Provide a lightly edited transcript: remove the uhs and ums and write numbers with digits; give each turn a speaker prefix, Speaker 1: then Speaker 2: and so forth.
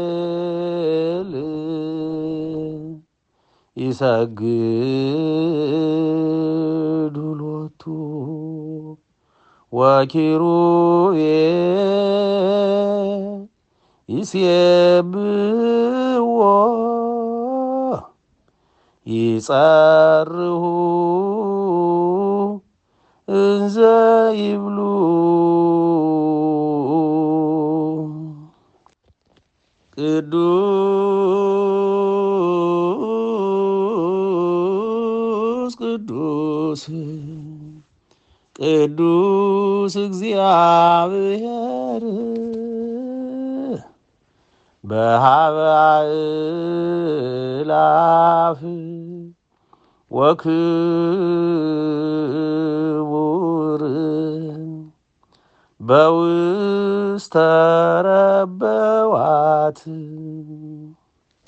Speaker 1: ሱራፌል ይሰግዱ ሎቱ ወኪሩቤል ይሴብሕዎ ይጸርሁ እንዘ ይብሉ ቅዱስ ቅዱስ ቅዱስ እግዚአብሔር በኀበ አእላፍ ወክቡር በውስተ ረበዋት